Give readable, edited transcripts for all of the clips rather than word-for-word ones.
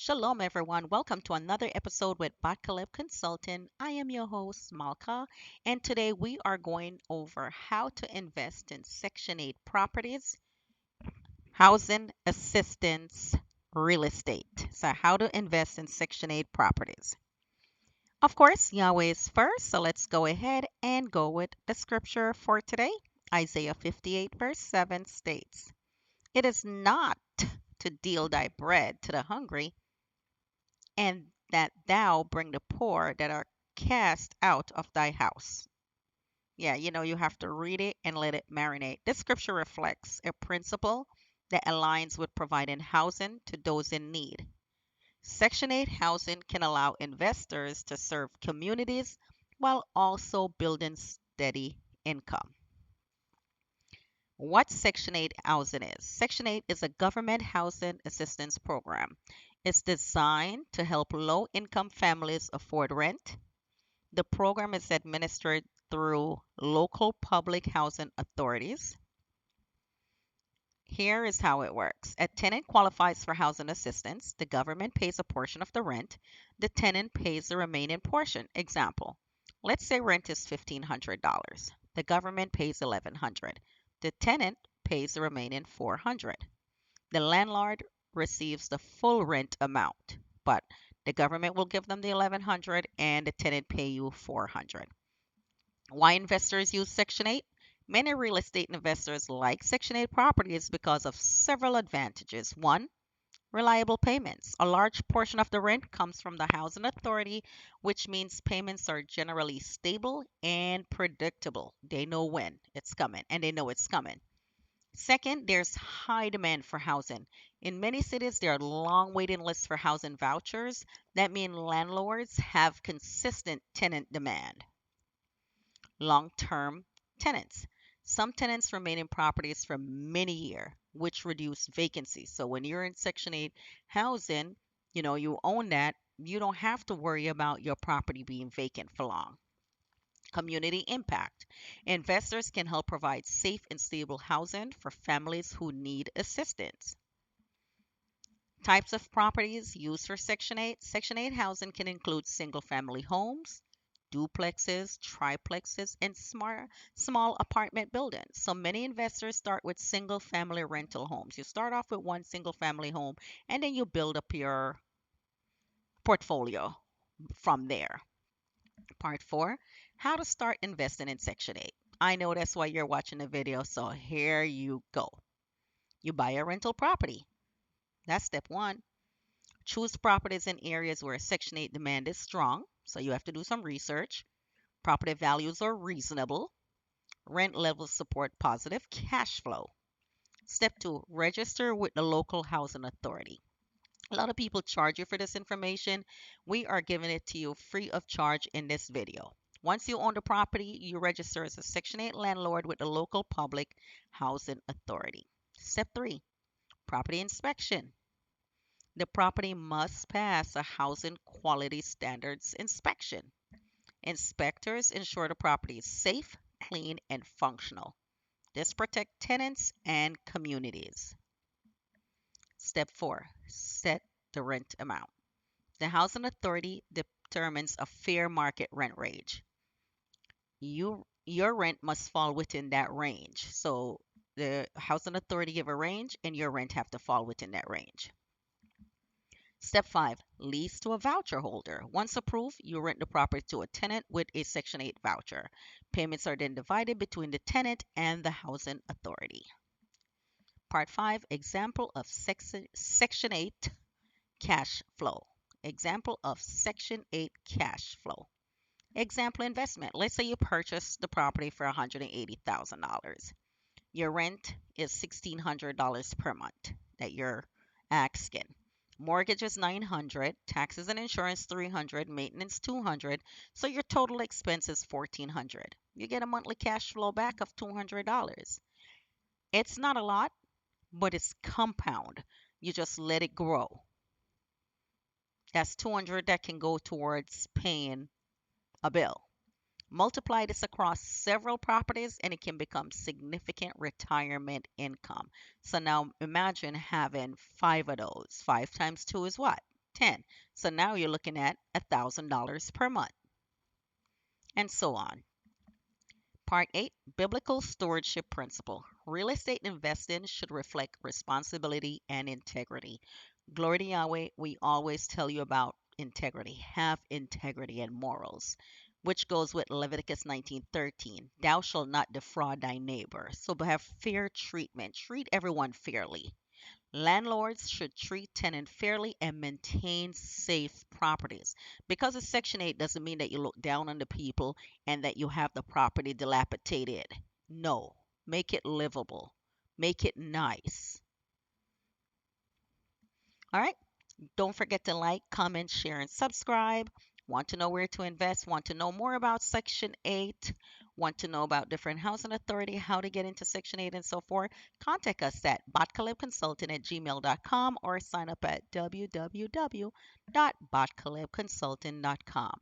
Shalom, everyone. Welcome to another episode with BahtKaleb Consulting. I am your host, Malka, and today we are going over how to invest in Section 8 properties, housing assistance, real estate. So, how to invest in Section 8 properties. Of course, Yahweh is first, so let's go ahead and go with the scripture for today. Isaiah 58, verse 7 states, "It is not to deal thy bread to the hungry, and that thou bring the poor that are cast out of thy house." Yeah, you have to read it and let it marinate. This scripture reflects a principle that aligns with providing housing to those in need. Section 8 housing can allow investors to serve communities while also building steady income. What Section 8 housing is? Section 8 is a government housing assistance program. It's designed to help low income families afford rent. The program is administered through local public housing authorities. Here is how it works. A tenant qualifies for housing assistance. The government pays a portion of the rent. The tenant pays the remaining portion. Example, let's say rent is $1,500. The government pays $1,100. The tenant pays the remaining $400. The landlord receives the full rent amount, but the government will give them the 1100 and the tenant pay you 400. Why investors use Section 8? Many real estate investors like Section 8 properties because of several advantages. One, reliable payments. A large portion of the rent comes from the housing authority, which means payments are generally stable and predictable. They know when it's coming and they know it's coming. Second, there's high demand for housing. In many cities, there are long waiting lists for housing vouchers. That means landlords have consistent tenant demand. Long-term tenants. Some tenants remain in properties for many years, which reduce vacancy. So when you're in Section 8 housing, you own that, you don't have to worry about your property being vacant for long. Community impact. Investors can help provide safe and stable housing for families who need assistance. Types of properties used for Section 8. Section 8 housing can include single family homes, duplexes, triplexes, and small apartment buildings. So many investors start with single family rental homes. You start off with one single family home and then you build up your portfolio from there. Part 4, how to start investing in Section 8. I know that's why you're watching the video, so here you go. You buy a rental property. That's step 1. Choose properties in areas where Section 8 demand is strong, so you have to do some research. Property values are reasonable. Rent levels support positive cash flow. Step 2, register with the local housing authority. A lot of people charge you for this information. We are giving it to you free of charge in this video. Once you own the property, you register as a Section 8 landlord with the local public housing authority. Step 3, property inspection. The property must pass a housing quality standards inspection. Inspectors ensure the property is safe, clean, and functional. This protects tenants and communities. Step 4, set the rent amount. The housing authority determines a fair market rent range. Your rent must fall within that range. So the housing authority give a range and your rent have to fall within that range. Step 5, lease to a voucher holder. Once approved, you rent the property to a tenant with a Section 8 voucher. Payments are then divided between the tenant and the housing authority. Part 5, example of Section 8 cash flow. Example of Section 8 cash flow. Example investment. Let's say you purchase the property for $180,000. Your rent is $1,600 per month that you're asking. Mortgage is $900, taxes and insurance $300, maintenance $200, so your total expense is $1,400. You get a monthly cash flow back of $200. It's not a lot, but it's compound. You just let it grow. That's 200 that can go towards paying a bill. Multiply this across several properties and it can become significant retirement income. So now imagine having 5 of those. 5 times 2 is what? 10. So now you're looking at $1,000 per month, and so on. Part 8, Biblical Stewardship Principle. Real estate investing should reflect responsibility and integrity. Glory to Yahweh, we always tell you about integrity. Have integrity and morals, which goes with Leviticus 19:13. Thou shalt not defraud thy neighbor. So have fair treatment. Treat everyone fairly. Landlords should treat tenants fairly and maintain safe properties. Because it's Section 8 doesn't mean that you look down on the people and that you have the property dilapidated. No, make it livable, make it nice. All right. Don't forget to like, comment, share, and subscribe. Want to know where to invest? Want to know more about Section 8? Want to know about different housing authority, how to get into Section 8 and so forth? Contact us at BahtKalebConsultant@gmail.com or sign up at www.BahtKalebConsultant.com.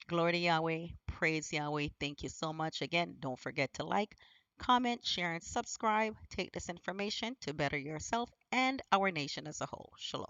Glory to Yahweh. Praise Yahweh. Thank you so much. Again, don't forget to like, comment, share, and subscribe. Take this information to better yourself and our nation as a whole. Shalom.